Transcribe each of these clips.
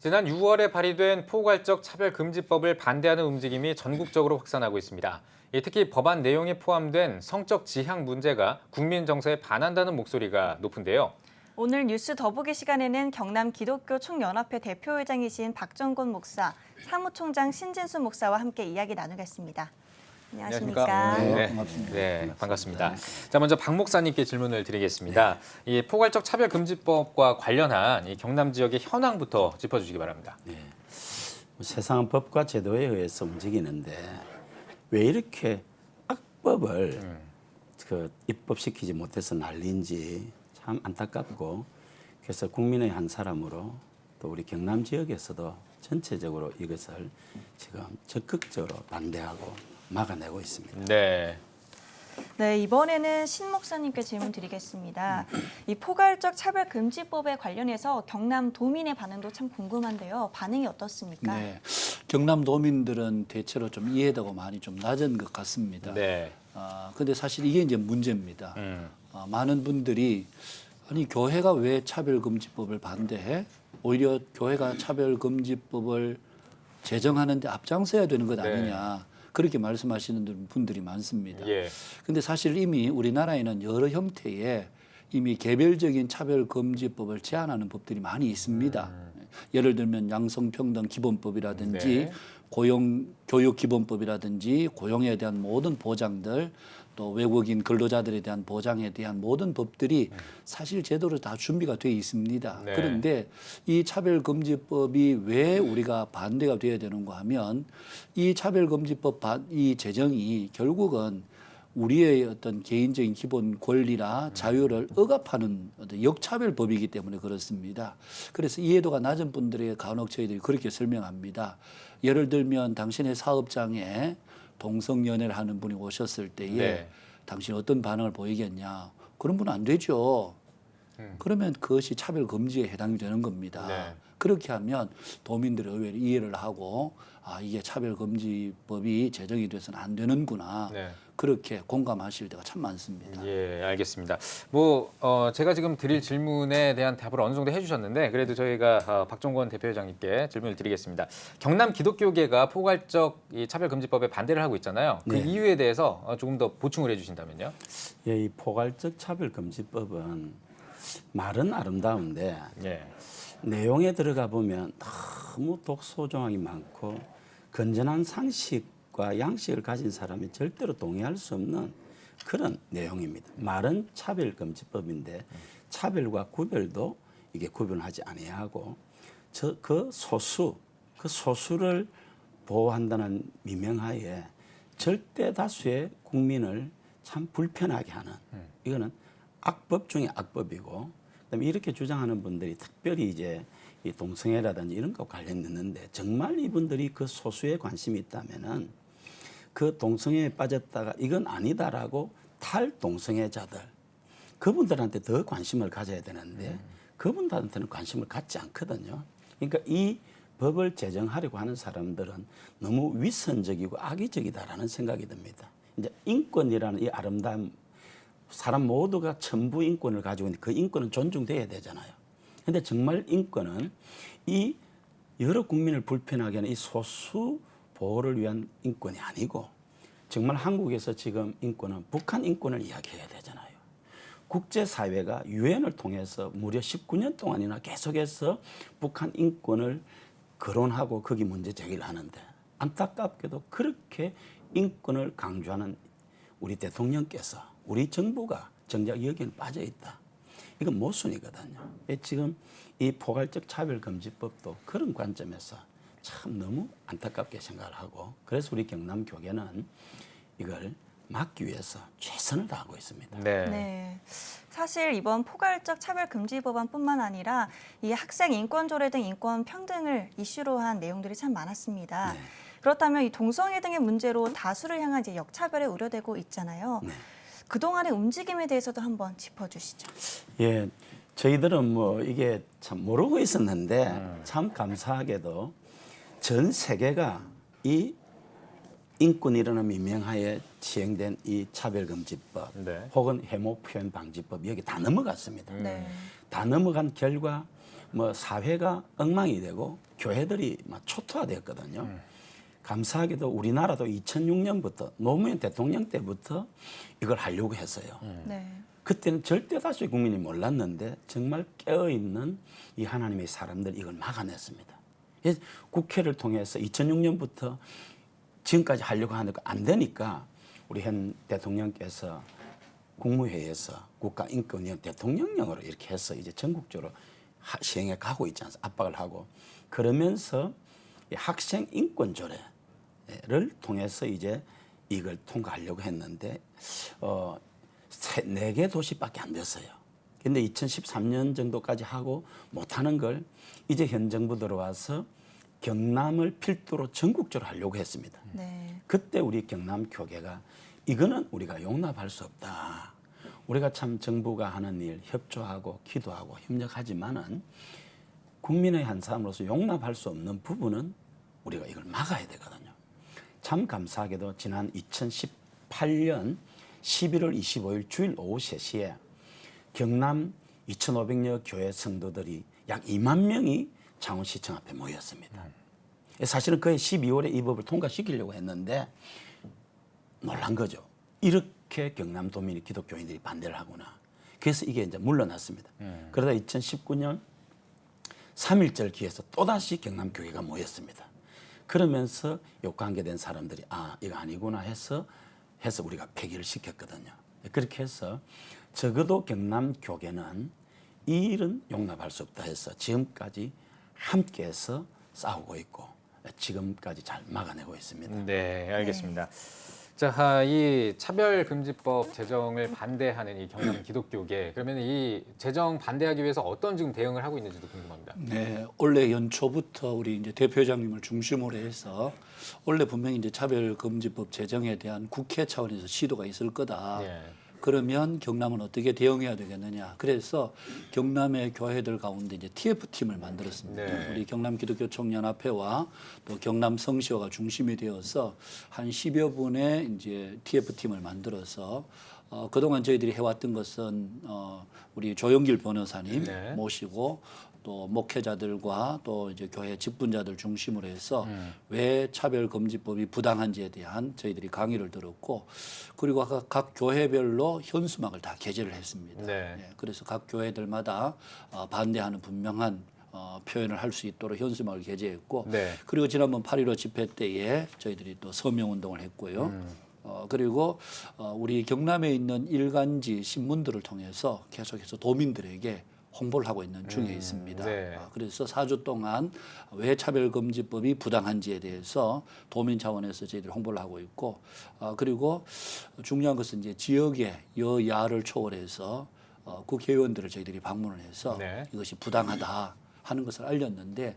지난 6월에 발의된 포괄적 차별금지법을 반대하는 움직임이 전국적으로 확산하고 있습니다. 특히 법안 내용에 포함된 성적 지향 문제가 국민 정서에 반한다는 목소리가 높은데요. 오늘 뉴스 더보기 시간에는 경남 기독교 총연합회 대표회장이신 박정권 목사, 사무총장 신진수 목사와 함께 이야기 나누겠습니다. 안녕하십니까? 네, 반갑습니다. 네, 반갑습니다. 자, 먼저 박 목사님께 질문을 드리겠습니다. 이 포괄적 차별금지법과 관련한 이 경남 지역의 현황부터 짚어주시기 바랍니다. 네. 세상은 법과 제도에 의해서 움직이는데 왜 이렇게 악법을 입법시키지 못해서 난리인지 참 안타깝고, 그래서 국민의 한 사람으로 또 우리 경남 지역에서도 전체적으로 이것을 지금 적극적으로 반대하고 막아내고 있습니다. 네. 네, 이번에는 신 목사님께 질문 드리겠습니다. 이 포괄적 차별금지법에 관련해서 경남 도민의 반응도 참 궁금한데요. 반응이 어떻습니까? 네, 경남 도민들은 대체로 좀 이해도가 많이 좀 낮은 것 같습니다. 네. 근데 사실 이게 이제 문제입니다. 많은 분들이 아니 교회가 왜 차별금지법을 반대해? 오히려 교회가 차별금지법을 제정하는데 앞장서야 되는 것 아니냐. 그렇게 말씀하시는 분들이 많습니다. 예. 근데 사실 이미 우리나라에는 여러 형태의 이미 개별적인 차별금지법을 제한하는 법들이 많이 있습니다. 예를 들면 양성평등기본법이라든지 네. 교육기본법이라든지 고용에 대한 모든 보장들, 또 외국인 근로자들에 대한 보장에 대한 모든 법들이 사실 제도로 다 준비가 되어 있습니다. 네. 그런데 이 차별금지법이 왜 우리가 반대가 되어야 되는가 하면 이 차별금지법 이 제정이 결국은 우리의 어떤 개인적인 기본 권리나 자유를 억압하는 어떤 역차별법이기 때문에 그렇습니다. 그래서 이해도가 낮은 분들에게 간혹 저희들이 그렇게 설명합니다. 예를 들면 당신의 사업장에 동성연애를 하는 분이 오셨을 때에 네. 당신 어떤 반응을 보이겠냐. 그런 분은 안 되죠. 그러면 그것이 차별금지에 해당이 되는 겁니다. 네. 그렇게 하면 도민들이 의외로 이해를 하고 이게 차별금지법이 제정이 돼서는 안 되는구나. 네. 그렇게 공감하실 때가 참 많습니다. 예, 알겠습니다. 제가 지금 드릴 질문에 대한 답을 어느 정도 해주셨는데, 그래도 저희가 박종권 대표회장님께 질문을 드리겠습니다. 경남 기독교계가 포괄적 이 차별금지법에 반대를 하고 있잖아요. 그 네. 이유에 대해서 조금 더 보충을 해주신다면요. 이 포괄적 차별금지법은 말은 아름다운데 예. 내용에 들어가 보면 너무 독소 조항이 많고 건전한 상식과 양식을 가진 사람이 절대로 동의할 수 없는 그런 내용입니다. 말은 차별금지법인데 차별과 구별도 이게 구분하지 아니하고 그 소수를 보호한다는 미명하에 절대 다수의 국민을 참 불편하게 하는, 이거는 악법 중에 악법이고, 그다음에 이렇게 주장하는 분들이 특별히 이제 이 동성애라든지 이런 거 관련됐는데, 정말 이분들이 그 소수에 관심이 있다면은 그 동성애에 빠졌다가 이건 아니다라고 탈동성애자들, 그분들한테 더 관심을 가져야 되는데 그분들한테는 관심을 갖지 않거든요. 그러니까 이 법을 제정하려고 하는 사람들은 너무 위선적이고 악의적이다라는 생각이 듭니다. 이제 인권이라는 이 아름다운, 사람 모두가 전부 인권을 가지고 있는데 그 인권은 존중돼야 되잖아요. 그런데 정말 인권은 이 여러 국민을 불편하게 하는 이 소수 보호를 위한 인권이 아니고, 정말 한국에서 지금 인권은 북한 인권을 이야기해야 되잖아요. 국제사회가 유엔을 통해서 무려 19년 동안이나 계속해서 북한 인권을 거론하고 거기 문제 제기를 하는데, 안타깝게도 그렇게 인권을 강조하는 우리 대통령께서, 우리 정부가 정작 여기는 빠져 있다. 이건 모순이거든요. 지금 이 포괄적 차별금지법도 그런 관점에서 참 너무 안타깝게 생각을 하고, 그래서 우리 경남교계는 이걸 막기 위해서 최선을 다하고 있습니다. 네. 네. 사실 이번 포괄적 차별금지법안뿐만 아니라 이 학생 인권조례 등 인권 평등을 이슈로 한 내용들이 참 많았습니다. 네. 그렇다면 이 동성애 등의 문제로 다수를 향한 이제 역차별이 우려되고 있잖아요. 네. 그동안의 움직임에 대해서도 한번 짚어주시죠. 예, 저희들은 이게 참 모르고 있었는데 참 감사하게도 전 세계가 이 인권이라는 미명하에 시행된 이 차별금지법, 네. 혹은 혐오 표현 방지법, 여기 다 넘어갔습니다. 네. 다 넘어간 결과 뭐 사회가 엉망이 되고 교회들이 막 초토화됐거든요. 감사하게도 우리나라도 2006년부터 노무현 대통령 때부터 이걸 하려고 했어요. 네. 그때는 절대 다수의 국민이 몰랐는데 정말 깨어있는 이 하나님의 사람들 이걸 막아냈습니다. 그래서 국회를 통해서 2006년부터 지금까지 하려고 하니까 안 되니까 우리 현 대통령께서 국무회의에서 국가인권위원 대통령령으로 이렇게 해서 이제 전국적으로 시행해 가고 있지 않습니까? 압박을 하고 그러면서 이 학생 인권 조례를 통해서 이제 이걸 통과하려고 했는데 4개 도시밖에 안 됐어요. 근데 2013년 정도까지 하고 못하는 걸 이제 현 정부 들어와서 경남을 필두로 전국적으로 하려고 했습니다. 네. 그때 우리 경남 교계가 이거는 우리가 용납할 수 없다. 우리가 참 정부가 하는 일 협조하고 기도하고 협력하지만은 국민의 한 사람으로서 용납할 수 없는 부분은 우리가 이걸 막아야 되거든요. 참 감사하게도 지난 2018년 11월 25일 주일 오후 3시에 경남 2,500여 교회 성도들이 약 2만 명이 창원시청 앞에 모였습니다. 사실은 그해 12월에 이 법을 통과시키려고 했는데 놀란 거죠. 이렇게 경남도민이 기독교인들이 반대를 하구나. 그래서 이게 이제 물러났습니다. 그러다 2019년 3.1절 기해서 또다시 경남교회가 모였습니다. 그러면서 요 관계된 사람들이 이거 아니구나 해서 우리가 폐기를 시켰거든요. 그렇게 해서 적어도 경남교계는 이 일은 용납할 수 없다 해서 지금까지 함께해서 싸우고 있고 지금까지 잘 막아내고 있습니다. 네, 알겠습니다. 자, 이 차별금지법 제정을 반대하는 이 경남 기독교계, 그러면 이 제정 반대하기 위해서 어떤 지금 대응을 하고 있는지도 궁금합니다. 네, 올해 연초부터 우리 이제 대표장님을 중심으로 해서 원래 분명히 이제 차별금지법 제정에 대한 국회 차원에서 시도가 있을 거다. 예. 그러면 경남은 어떻게 대응해야 되겠느냐. 그래서 경남의 교회들 가운데 이제 TF팀을 만들었습니다. 네. 우리 경남 기독교 총연합회와 또 경남 성시호가 중심이 되어서 한 10여 분의 이제 TF팀을 만들어서 그동안 저희들이 해왔던 것은 우리 조영길 변호사님 네. 모시고 또 목회자들과 또 이제 교회 직분자들 중심으로 해서 왜 차별금지법이 부당한지에 대한 저희들이 강의를 들었고 그리고 각 교회별로 현수막을 다 게재를 했습니다. 네. 예, 그래서 각 교회들마다 반대하는 분명한 표현을 할 수 있도록 현수막을 게재했고 네. 그리고 지난번 8.15 집회 때에 저희들이 또 서명운동을 했고요. 그리고 우리 경남에 있는 일간지 신문들을 통해서 계속해서 도민들에게 홍보를 하고 있는 중에 있습니다. 네. 그래서 4주 동안 왜 차별금지법이 부당한지에 대해서 도민 차원에서 저희들이 홍보를 하고 있고 그리고 중요한 것은 이제 지역의 여야를 초월해서 국회의원들을 저희들이 방문을 해서 네. 이것이 부당하다 하는 것을 알렸는데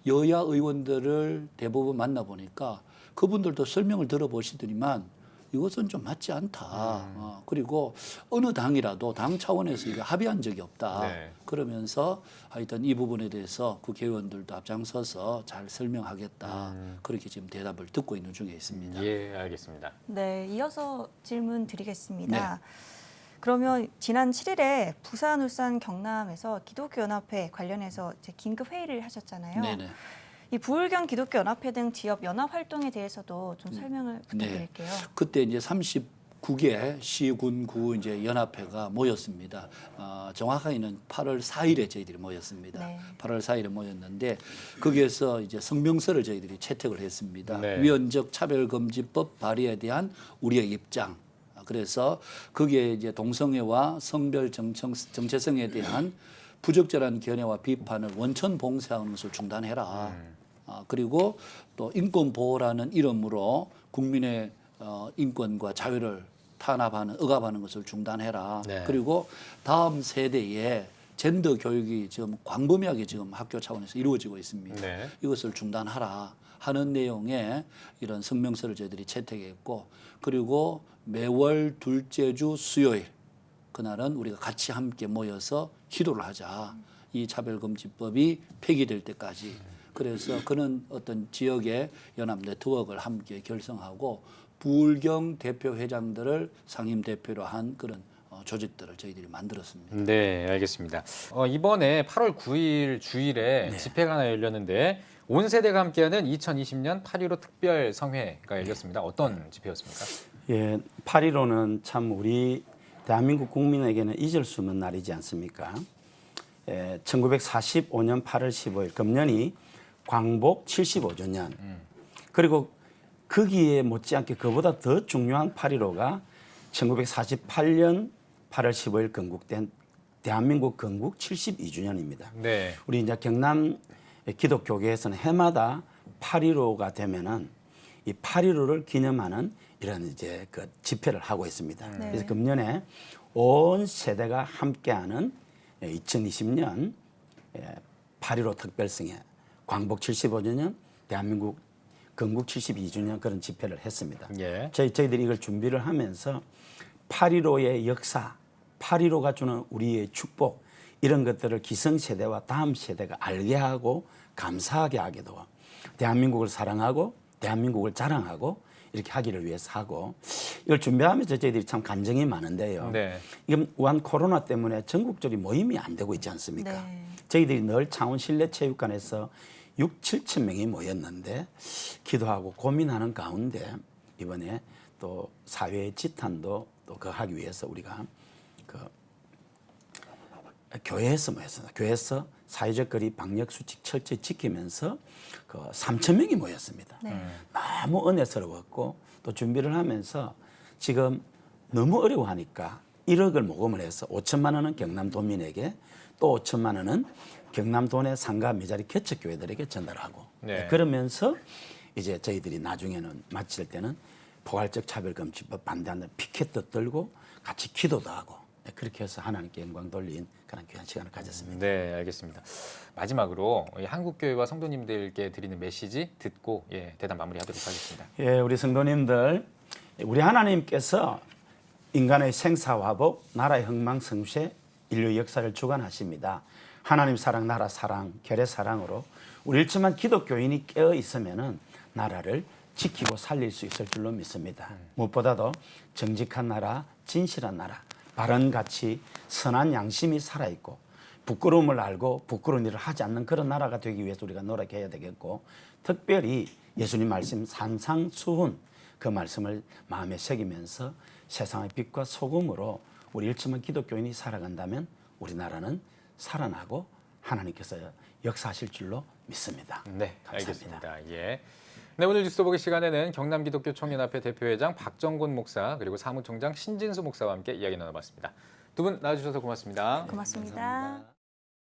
여야 의원들을 대부분 만나보니까 그분들도 설명을 들어보시더니만 이것은 좀 맞지 않다. 그리고 어느 당이라도 당 차원에서 이거 합의한 적이 없다. 네. 그러면서 하여튼 이 부분에 대해서 국회의원들도 앞장서서 잘 설명하겠다. 그렇게 지금 대답을 듣고 있는 중에 있습니다. 예, 알겠습니다. 네, 이어서 질문 드리겠습니다. 그러면 지난 7일에 부산, 울산, 경남에서 기독교연합회 관련해서 이제 긴급 회의를 하셨잖아요. 네네. 이 부울경 기독교연합회 등 지역 연합 활동에 대해서도 좀 설명을 부탁드릴게요. 그때 이제 39개 시, 군, 구 이제 연합회가 모였습니다. 정확하게는 8월 4일에 저희들이 모였습니다. 네. 8월 4일에 모였는데 거기에서 이제 성명서를 저희들이 채택을 했습니다. 네. 위헌적 차별금지법 발의에 대한 우리의 입장. 그래서 거기에 이제 동성애와 성별 정체성에 대한 부적절한 견해와 비판을 원천 봉쇄하는 것을 중단해라. 그리고 또 인권 보호라는 이름으로 국민의 인권과 자유를 탄압하는, 억압하는 것을 중단해라. 네. 그리고 다음 세대에 젠더 교육이 지금 광범위하게 지금 학교 차원에서 이루어지고 있습니다. 네. 이것을 중단하라 하는 내용의 이런 성명서를 저희들이 채택했고 그리고 매월 둘째 주 수요일 그날은 우리가 같이 함께 모여서 기도를 하자. 이 차별금지법이 폐기될 때까지. 그래서 그는 어떤 지역의 연합 네트워크를 함께 결성하고 부울경 대표 회장들을 상임 대표로 한 그런 조직들을 저희들이 만들었습니다. 네, 알겠습니다. 이번에 8월 9일 주일에 네. 집회가 하나 열렸는데 온 세대가 함께하는 2020년 8.15 특별 성회가 열렸습니다. 어떤 집회였습니까? 예, 8.15는 참 우리 대한민국 국민에게는 잊을 수 없는 날이지 않습니까? 1945년 8월 15일 금년이 광복 75주년. 그리고 거기에 못지않게 그보다 더 중요한 8.15가 1948년 8월 15일 건국된 대한민국 건국 72주년입니다. 네. 우리 이제 경남 기독교계에서는 해마다 8.15가 되면은 이 8.15를 기념하는 이런 이제 그 집회를 하고 있습니다. 네. 그래서 금년에 온 세대가 함께하는 2020년 8.15 특별성회 광복 75주년 대한민국 건국 72주년 그런 집회를 했습니다. 예. 저희들이 이걸 준비를 하면서 8.15의 역사, 8.15가 주는 우리의 축복 이런 것들을 기성세대와 다음 세대가 알게 하고 감사하게 하기도 대한민국을 사랑하고 대한민국을 자랑하고 이렇게 하기를 위해서 하고 이걸 준비하면서 저희들이 참 간증이 많은데요. 네. 이건 우한 코로나 때문에 전국적인 모임이 안 되고 있지 않습니까? 네. 저희들이 늘 창원 실내체육관에서 6, 7천 명이 모였는데 기도하고 고민하는 가운데 이번에 또 사회의 지탄도 또 그 하기 위해서 우리가 그 교회에서 모였습니다. 교회에서 사회적 거리 방역 수칙 철저히 지키면서 그 3천 명이 모였습니다. 네. 너무 은혜스러웠고 또 준비를 하면서 지금 너무 어려워하니까 1억을 모금을 해서 5천만 원은 경남도민에게 또 5천만 원은 경남도내 상가 미자리 개척교회들에게 전달하고 네. 그러면서 이제 저희들이 나중에는 마칠 때는 포괄적 차별금지법 반대하는 피켓도 들고 같이 기도도 하고 그렇게 해서 하나님께 영광 돌린 그런 귀한 시간을 가졌습니다. 네, 알겠습니다. 마지막으로 이 한국교회와 성도님들께 드리는 메시지 듣고 대담 마무리하도록 하겠습니다. 예, 우리 성도님들, 우리 하나님께서 인간의 생사화복, 나라의 흥망성쇠, 인류 역사를 주관하십니다. 하나님 사랑, 나라 사랑, 결의 사랑으로 우리 일지만 기독교인이 깨어 있으면은 나라를 지키고 살릴 수 있을 줄로 믿습니다. 무엇보다도 정직한 나라, 진실한 나라, 바른 가치, 선한 양심이 살아있고 부끄러움을 알고 부끄러운 일을 하지 않는 그런 나라가 되기 위해서 우리가 노력해야 되겠고 특별히 예수님 말씀 산상수훈 그 말씀을 마음에 새기면서 세상의 빛과 소금으로 우리 일침한 기독교인이 살아간다면 우리나라는 살아나고 하나님께서 역사하실 줄로 믿습니다. 네, 감사합니다. 알겠습니다. 예. 네, 오늘 뉴스 보기 시간에는 경남기독교총연합회 대표회장 박정곤 목사 그리고 사무총장 신진수 목사와 함께 이야기 나눠봤습니다. 두 분 나와주셔서 고맙습니다. 고맙습니다.